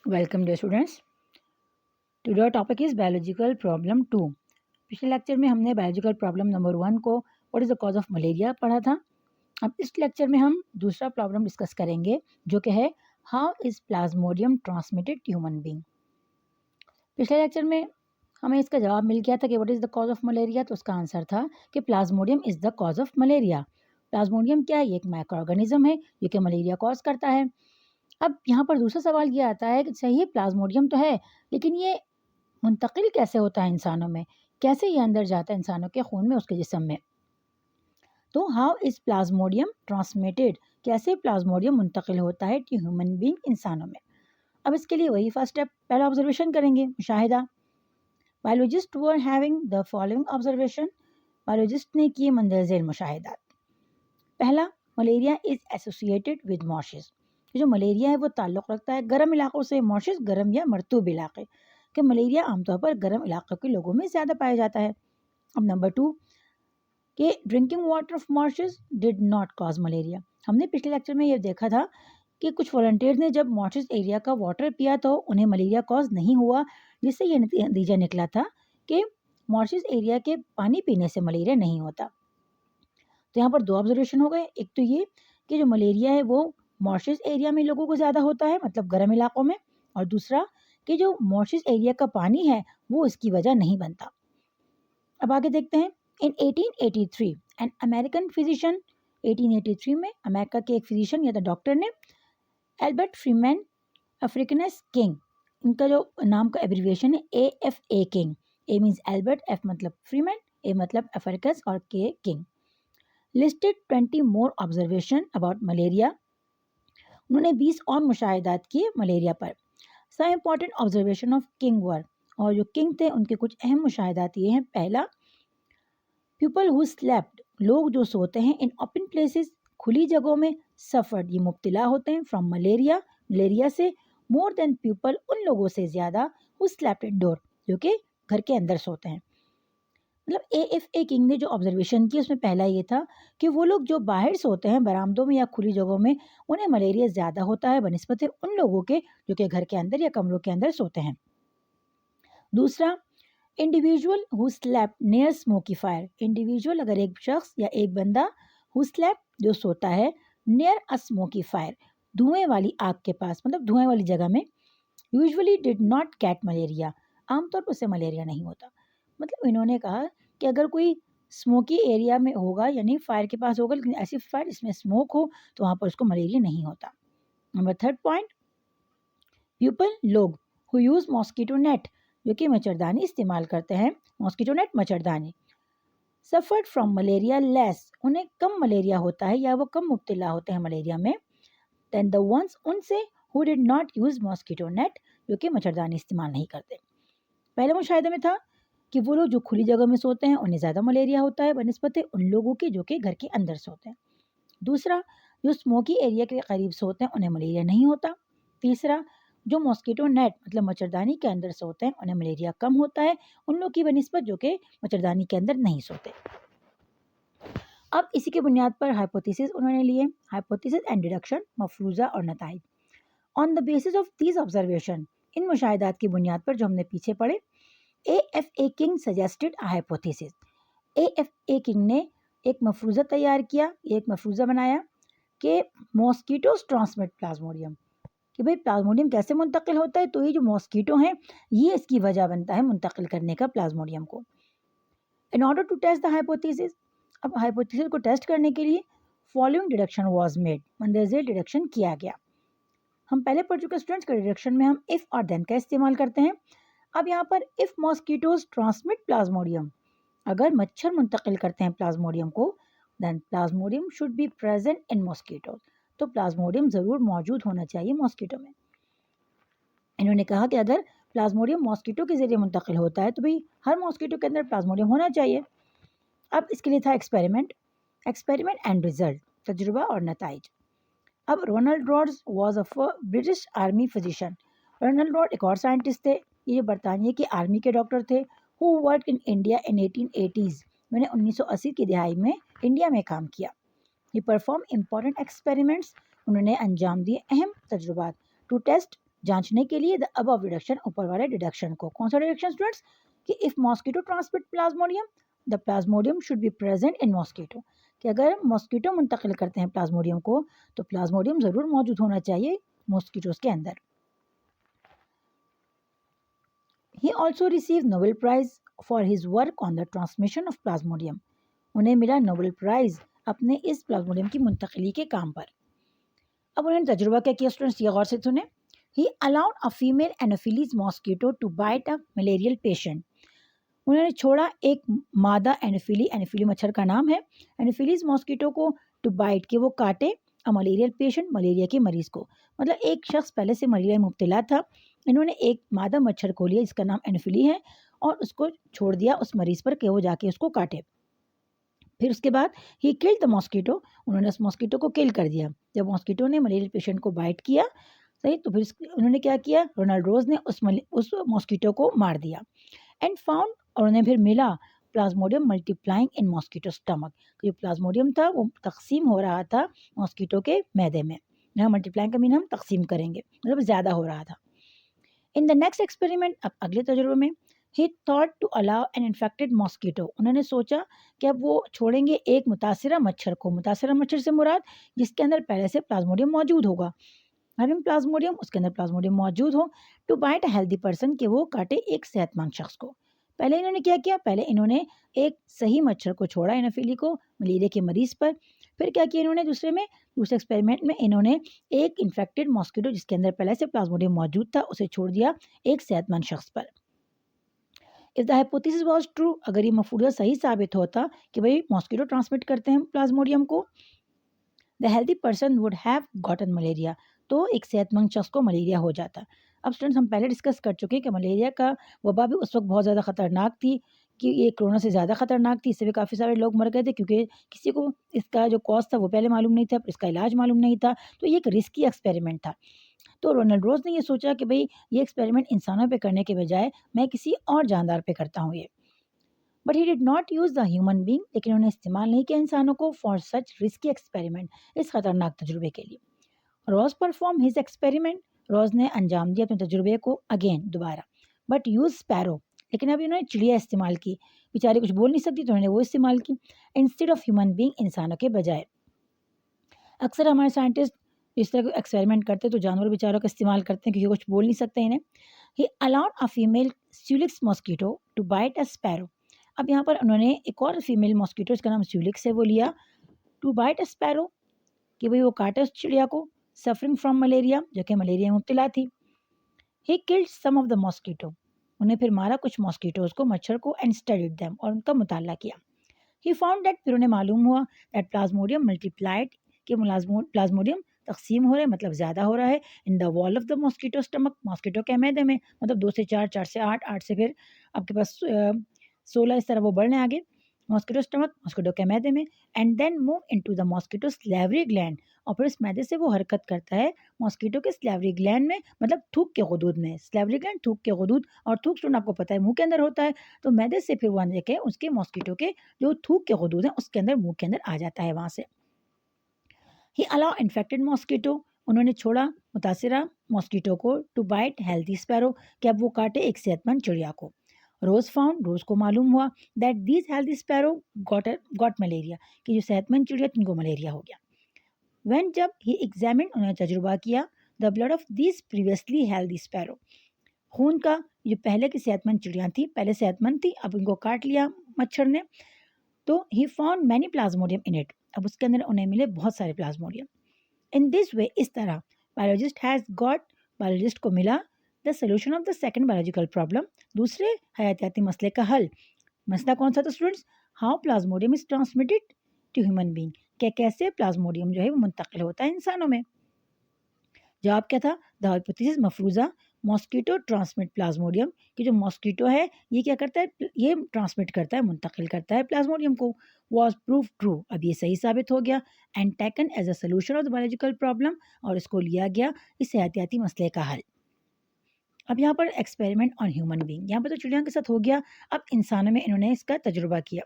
Welcome dear students. Today our topic is biological problem 2। पिछले lecture में हमने biological problem number 1 को what is the cause of malaria पढ़ा था। अब इस लेक्चर में हम दूसरा प्रॉब्लम डिस्कस करेंगे जो कि है how is plasmodium transmitted to human being. पिछले लेक्चर में हमें इसका जवाब मिल गया था कि what is the cause of malaria, तो उसका आंसर था कि plasmodium is the cause of malaria. Plasmodium क्या है? ये एक माइक्रो ऑर्गेनिज्म है जो कि मलेरिया कॉज करता है। अब यहाँ पर दूसरा सवाल ये आता है कि सही है प्लाज्मोडियम तो है, लेकिन ये मुंतकिल कैसे होता है इंसानों में, कैसे ये अंदर जाता है इंसानों के खून में, उसके जिस्म में। तो हाउ इज प्लाज्मोडियम ट्रांसमिटेड, कैसे प्लाज्मोडियम मुंतकिल होता है टू ह्यूमन बीइंग, इंसानों में। अब इसके लिए वही फर्स्ट स्टेप, पहला ऑब्जर्वेशन करेंगे, मुशाहिदा। Biologist were having the following observation, biologist ने किए मंदरज़ेल मुशाहिदात। पहला, malaria is associated with marshes, जो मलेरिया है वो ताल्लुक़ रखता है गर्म इलाकों से। मॉर्शिस गर्म या मरतूब इलाके कि मलेरिया आमतौर पर गर्म इलाकों के लोगों में ज़्यादा पाया जाता है। अब नंबर 2 कि drinking water of marshes did not cause malaria. हमने पिछले लेक्चर में ये देखा था कि कुछ वॉलंटियर्स ने जब मॉर्शिस एरिया का वाटर पिया तो उन्हें मलेरिया कॉज नहीं हुआ, जिससे ये नतीजा निकला था कि मॉर्शिस एरिया के पानी पीने से मलेरिया नहीं होता। तो यहाँ पर दो ऑब्जर्वेशन हो गए। एक तो ये कि जो मलेरिया है वो मॉर्शिस एरिया में लोगों को ज़्यादा होता है, मतलब गर्म इलाकों में, और दूसरा कि जो मॉर्शिस एरिया का पानी है वो इसकी वजह नहीं बनता। अब आगे देखते हैं। इन 1883 एन अमेरिकन फिजिशियन, 1883 में अमेरिका के एक फिजिशियन या तो डॉक्टर ने एल्बर्ट फ्रीमैन अफ्रीकनस किंग, इनका जो नाम का एब्रीविएशन है AFA King, A means Albert, F मतलब फ्रीमैन, ए मतलब अफ्रीकस और के King, listed 20 more observation about malaria. उन्होंने 20 और मुशाहिदात किए मलेरिया पर। Some important observation of King were, और जो किंग थे उनके कुछ अहम मुशाहिदात ये हैं। पहला, पीपल हु स्लेप्ट, लोग जो सोते हैं इन ओपन प्लेसेस, खुली जगहों में, सफर्ड, ये मुब्तला होते हैं फ्रॉम मलेरिया, मलेरिया से, मोर देन पीपल, उन लोगों से ज़्यादा, हु स्लेप्ट इंडोर, जो कि घर के अंदर सोते हैं। मतलब AFA किंग ने जो ऑब्जर्वेशन की उसमें पहला ये था कि वो लोग जो बाहर सोते हैं बरामदों में या खुली जगहों में, उन्हें मलेरिया ज़्यादा होता है बनिस्बत उन लोगों के जो कि घर के अंदर या कमरों के अंदर सोते हैं। दूसरा, individual who slept near smoky fire, individual अगर एक शख्स या एक बंदा, हु स्लेप्ट जो सोता है, नियर अ स्मोकी फायर, धुएं वाली आग के पास, मतलब धुएं वाली जगह में, usually did not gate malaria, आमतौर पर उसे मलेरिया नहीं होता। मतलब इन्होंने कहा कि अगर कोई स्मोकी एरिया में होगा, यानी फायर के पास होगा, लेकिन ऐसी फायर जिसमें स्मोक हो, तो वहाँ पर उसको मलेरिया नहीं होता। नंबर थर्ड पॉइंट, पीपल, लोग, हु यूज़ मॉस्किटो नेट, जो कि मच्छरदानी इस्तेमाल करते हैं, मॉस्किटो नेट मच्छरदानी, सफर्ड फ्रॉम मलेरिया लेस, उन्हें कम मलेरिया होता है या वो कम मुब्तला होते हैं मलेरिया में, देन द वंस, उनसे, who did not use mosquito net, जो कि मच्छरदानी इस्तेमाल नहीं करते। पहले मुशाहिदे में था कि वो लोग जो खुली जगह में सोते हैं उन्हें ज़्यादा मलेरिया होता है बनिस्बत उन लोगों के जो कि घर के अंदर सोते हैं। दूसरा, जो स्मोकी एरिया के करीब सोते हैं उन्हें मलेरिया नहीं होता। तीसरा, जो मॉस्किटो नेट मतलब मच्छरदानी के अंदर सोते हैं उन्हें मलेरिया कम होता है उन लोग की बनिस्बत जो कि मच्छरदानी के अंदर नहीं सोते। अब इसी के बुनियाद पर हाइपोथेसिस उन्होंने लिए, हाइपोथेसिस एंड डिडक्शन, मफरूज़ा और नताइज। On the basis of these observation, इन मुशाहिदात की बुनियाद पर जो हमने पीछे पढ़े, AFA King suggested a hypothesis, AFA King ने एक मफरूज़ा तैयार किया, एक मफरूज़ा बनाया कि मॉस्किटोज ट्रांसमिट प्लाज्मोडियम, कि भाई प्लाज्मोडियम कैसे मुंतकिल होता है, तो ये जो मॉस्किटो हैं ये इसकी वजह बनता है मुंतकिल करने का प्लाज्मोडियम को। In order to test the hypothesis, अब हाइपोथेसिस को टेस्ट करने के लिए फॉलोइंग डिडक्शन वाज मेड, मंदरज़ेल डिडक्शन किया गया। हम पहले पढ़ चुके स्टूडेंट्स का डिडक्शन में हम इफ़ और देन का इस्तेमाल करते हैं। अब यहाँ पर इफ़ मॉस्किटोज ट्रांसमिट प्लाज्मोडियम, अगर मच्छर मुंतकिल करते हैं प्लाज्मोडियम को, then plasmodium should be present in mosquitoes, तो प्लाज्मोडियम ज़रूर मौजूद होना चाहिए मॉस्किटो में। इन्होंने कहा कि अगर प्लाज्मोडियम मॉस्किटो के ज़रिए मुंतकिल होता है तो भाई हर मॉस्किटो के अंदर प्लाज्मोडियम होना चाहिए। अब इसके लिए था एक्सपेरिमेंट, एक्सपेरिमेंट एंड रिजल्ट, तजुर्बा और नताइज। अब Ronald Ross was a British army physician, Ronald Ross एक और साइंटिस्ट थे, ये बरतानिया की आर्मी के डॉक्टर थे, who work in India in 1880s, मैंने 1980 की दिहाई में इंडिया में काम किया। ये परफॉर्म इम्पॉर्टेंट एक्सपेरिमेंट्स, उन्होंने अंजाम दिए अहम तजुर्बात, टू टेस्ट जांचने के लिए द अबव डिडक्शन, ऊपर वाले डिडक्शन को। कौन सा डिडक्शन स्टूडेंट्स? कि if mosquito transmit Plasmodium the Plasmodium should be present in mosquito, कि अगर मॉस्किटो मुंतकिल करते हैं प्लाज्मोडियम को तो प्लाज्मोडियम जरूर मौजूद होना चाहिए मॉस्किटोज के अंदर। He also received Nobel Prize for his work on the transmission of Plasmodium. उन्हें मिला नोबेल प्राइज अपने इस प्लाज्मोडियम की मुंतकिली के काम पर। अब उन्होंने तजुर्बा क्या किया स्टूडेंट्स, ये गौर से सुने। He allowed a female Anopheles mosquito to bite a malarial patient. उन्होंने छोड़ा एक मादा एनोफिली, एनोफिली मच्छर का नाम है, एनोफिलीज मॉस्किटो को टू बाइट, के वो काटे अ मलेरियल पेशेंट, मलेरिया के मरीज को। मतलब एक शख्स पहले से मलेरिया में मुब्तला था, इन्होंने एक मादा मच्छर को लिया जिसका नाम एनोफिली है और उसको छोड़ दिया उस मरीज पर कि वो जाके उसको काटे। फिर उसके बाद ही किल्ड द मॉस्किटो, उन्होंने उस मॉस्किटो को किल कर दिया। जब मॉस्किटो ने मलेरियल पेशेंट को बाइट किया, सही, तो फिर उन्होंने क्या किया, रोनाल्ड रोज ने उस मॉस्किटो को मार दिया। एंड फाउंड, और उन्हें फिर मिला प्लाज्मोडियम मल्टीप्लाइंग इन मॉस्किटो स्टमक, जो प्लाज्मोडियम था वो तकसीम हो रहा था मॉस्किटो के मैदे में। यहाँ मल्टीप्लाइंग का मीन हम तकसीम करेंगे, मतलब ज़्यादा हो रहा था। इन द नेक्स्ट एक्सपेरिमेंट, अब अगले तजुर्बे में, he thought to allow an infected mosquito, उन्होंने सोचा कि अब वो छोड़ेंगे एक मुतासिरा मच्छर को। मुतासिरा मच्छर से मुराद जिसके अंदर पहले से प्लाज्मोडियम मौजूद होगा, हैविंग प्लाज्मोडियम, उसके अंदर प्लाज्मोडियम मौजूद हो, to bite a healthy person, के वो काटे एक सेहतमंद शख्स को। पहले इन्होंने क्या किया, पहले इन्होंने एक सही मच्छर को छोड़ा एनोफिली को मलेरिया के मरीज पर। फिर क्या किया इन्होंने दूसरे एक्सपेरिमेंट में इन्होंने एक इन्फेक्टेड मॉस्किटो जिसके अंदर पहले से प्लाज्मोडियम मौजूद था उसे छोड़ दिया एक सेहतमंद शख्स पर। If the hypothesis was true, अगर ये मफरूज़ा सही साबित होता कि भाई मॉस्किटो ट्रांसमिट करते हैं प्लाज्मोडियम को, the healthy person would have gotten malaria, तो एक सेहतमंद शख्स को मलेरिया हो जाता। अब स्टूडेंट्स हम पहले डिस्कस कर चुके हैं कि मलेरिया का वबा भी उस वक्त बहुत ज़्यादा ख़तरनाक थी, कि ये कोरोना से ज़्यादा ख़तरनाक थी। इससे भी काफ़ी सारे लोग मर गए थे क्योंकि किसी को इसका जो कॉज था वो पहले मालूम नहीं था, इसका इलाज मालूम नहीं था, तो ये एक रिस्की एक्सपेरिमेंट था। तो रोनाल्ड रोज ने ये सोचा कि भाई ये एक्सपेरिमेंट इंसानों पे करने के बजाय मैं किसी और जानदार पे करता हूँ ये। But he did not use the human being, लेकिन उन्होंने इस्तेमाल नहीं किया इंसानों को फॉर सच रिस्की एक्सपेरिमेंट, इस खतरनाक तजुर्बे के लिए। रोज परफॉर्म हिज एक्सपेरिमेंट, रोज ने अंजाम दिया अपने तजुर्बे को अगेन दोबारा, बट यूज स्पैरो, लेकिन अभी उन्होंने चिड़िया इस्तेमाल की, बेचारी कुछ बोल नहीं सकती तो उन्होंने वो इस्तेमाल की इंस्टेड ऑफ ह्यूमन बींग, इंसानों के बजाय। अक्सर हमारे साइंटिस्ट इस तरह के एक्सपेरिमेंट करते तो जानवर बेचारों का इस्तेमाल करते हैं क्योंकि कुछ बोल नहीं सकते इन्हें। He allowed a female culex mosquito to bite a sparrow, अब यहाँ पर उन्होंने एक और फीमेल मॉस्किटो इसका नाम स्यूलिक्स है वो लिया, टू बाइट अ स्पैरो, कि भाई वो काटे उस चिड़िया को, सफरिंग फ्रॉम मलेरिया, जो कि मलेरिया में मुब्तला थी। He killed some of the mosquito, उन्हें फिर मारा कुछ मॉस्किटोज को, मच्छर को, एंड स्टडीड देम, और उनका मुताला किया। ही फाउंड दैट, फिर उन्हें मालूम हुआ दैट प्लाज्मोडियम मल्टीप्लाइड, कि प्लाज्मोडियम तकसीम हो रहा है, मतलब ज़्यादा हो रहा है, in the wall of the mosquito stomach, mosquito के मैदे में, मतलब 2 से 4, 4 से 8, 8 से फिर आपके पास 16, इस तरह वो बढ़ने आगे, मॉस्किटो स्टमक, मॉस्किटो के मैदे में, and then move into the mosquito salivary gland, और फिर इस मैदे से वो हरकत करता है मॉस्किटो के स्लैवरी ग्लैंड में, मतलब थूक के गुदूद में। स्लैवरी ग्लैंड थूक के गुदूद, और थूक स्टूडेंट आपको पता है मुंह के अंदर होता है, तो मैदे से फिर वो अंदर के उसके मॉस्किटो के जो थूक के गुदूद हैं उसके अंदर, मुंह के अंदर आ जाता है वहाँ से। ही अलाउ इन्फेक्टेड मॉस्किटो, उन्होंने छोड़ा मुतासिरा मॉस्किटो को, टू बाइट हेल्थी स्पैरो, कि अब वो काटे एक सेहतमंद चिड़िया को। रोज फाउंड, रोज को मालूम हुआ that these healthy sparrow got malaria, कि जो सेहतमंद चिड़िया जिनको मलेरिया हो गया। व्हेन, जब ही एग्जामिन, उन्होंने तजुर्बा किया, the blood of these previously healthy sparrow, खून का जो पहले की सेहतमंद चिड़िया थी, पहले सेहतमंद थी, अब इनको काट लिया मच्छर ने, तो he found many Plasmodium in it, अब उसके अंदर उन्हें मिले बहुत सारे प्लाज्मोडियम। इन दिस वे, इस तरह बायोलॉजिस्ट को मिला the solution of the second biological problem, दूसरे हयातियाती मसले का हल। मसला कौन सा था students? How plasmodium is transmitted to human being, क्या कैसे प्लाज्मोडियम जो है वो मुंतकिल होता है इंसानों में। जवाब क्या था? द हाइपोथेसिस मफरूज़ा मॉस्किटो ट्रांसमिट प्लाज्मोडियम, कि जो मॉस्किटो है ये क्या करता है, ये ट्रांसमिट करता है, मुंतकिल करता है प्लाज्मोडियम को, वॉज प्रूव ट्रू, अब ये सही साबित हो गया, and taken as a solution of the biological problem, और इसको लिया गया इस एहतियाती मसले का हल। अब यहाँ पर एक्सपेरिमेंट ऑन ह्यूमन बींग, यहाँ पर तो चिड़ियों के साथ हो गया, अब इंसानों में इन्होंने इसका तजुर्बा किया।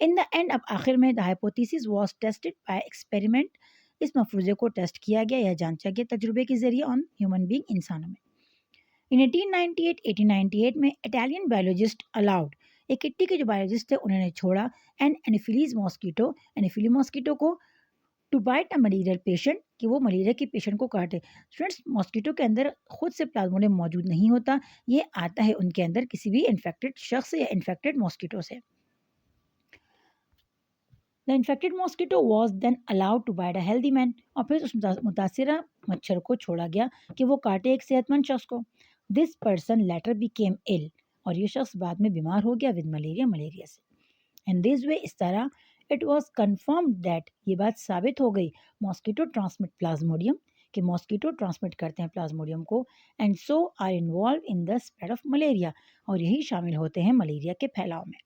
इन द एंड, अब आखिर में, the hypothesis was tested by experiment, इस मफरूज़े को टेस्ट किया गया या जांचा गया तजुर्बे के जरिए ऑन ह्यूमन बींग, इंसानों में। इन 1898 में इटालियन बायोलॉजिस्ट अलाउड, एक इटली के जो बायोलॉजिस्ट थे उन्होंने छोड़ा एन एनोफिलीज मॉस्किटो को to bite a malarial patient, कि वो मलेरिया के पेशेंट को काटे। स्टूडेंट्स, मॉस्किटो के अंदर खुद से प्लाज्मोडियम मौजूद नहीं होता, ये आता है उनके अंदर किसी भी इन्फेक्टेड शख्स या इन्फेक्टेड मॉस्किटो से। The infected mosquito was then allowed to bite a healthy man, और फिर उस मुतासिरा मच्छर को छोड़ा गया कि वो काटे एक सेहतमंद शख्स को। दिस पर्सन लेटर बिकेम इल, और ये शख्स बाद में बीमार हो गया विद मलेरिया से। एंड दिस वे, इस तरह, इट वॉज कन्फर्म दैट, ये बात साबित हो गई, मॉस्किटो ट्रांसमिट प्लाज्मोडियम, कि मॉस्किटो ट्रांसमिट करते हैं प्लाज्मोडियम को, and so are involved in the spread of malaria, और यही शामिल होते हैं मलेरिया के फैलाव में।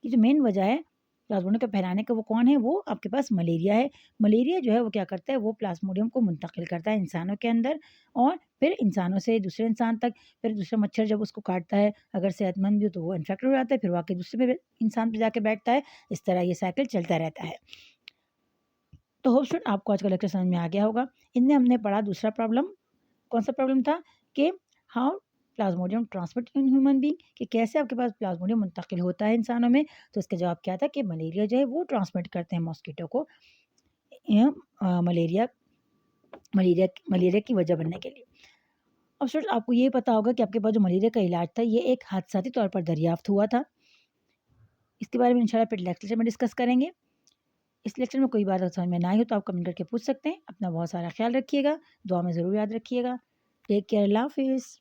ये जो मेन वजह है प्लाज्मोडियम के फैलाने का, वो कौन है? वो आपके पास मलेरिया है। मलेरिया जो है वो क्या करता है, वो प्लाज्मोडियम को मुंतकिल करता है इंसानों के अंदर, और फिर इंसानों से दूसरे इंसान तक, फिर दूसरा मच्छर जब उसको काटता है, अगर सेहतमंद भी हो तो वो इन्फेक्ट हो जाता है, फिर वो आके दूसरे पे इंसान पे जाके बैठता है। इस तरह ये साइकिल चलता रहता है। तो होप स्टूडेंट आपको आज का लेक्चर समझ में आ गया होगा। इनमें हमने पढ़ा दूसरा प्रॉब्लम, कौन सा प्रॉब्लम था कि how Plasmodium transmit in human being, कि कैसे आपके पास प्लाज्मोडियम मुंतकिल होता है इंसानों में। तो इसका जवाब क्या था कि मलेरिया जो है वो ट्रांसमिट करते हैं मॉस्किटो को मलेरिया मलेरिया मलेरिया की वजह बनने के लिए। अब स्टूडेंट आपको ये पता होगा कि आपके पास जो मलेरिया का इलाज था ये एक हादसाती तौर पर दरियाफ्त हुआ था। इसके बारे में इंशाल्लाह फिर लेक्चर में डिस्कस करेंगे। इस लेक्चर में कोई बात अगर समझ में ना आई हो तो आप कमेंट करके पूछ सकते हैं। अपना बहुत सारा ख्याल रखिएगा, दुआ में ज़रूर याद रखिएगा। टेक केयर, अल्लाह हाफिज़।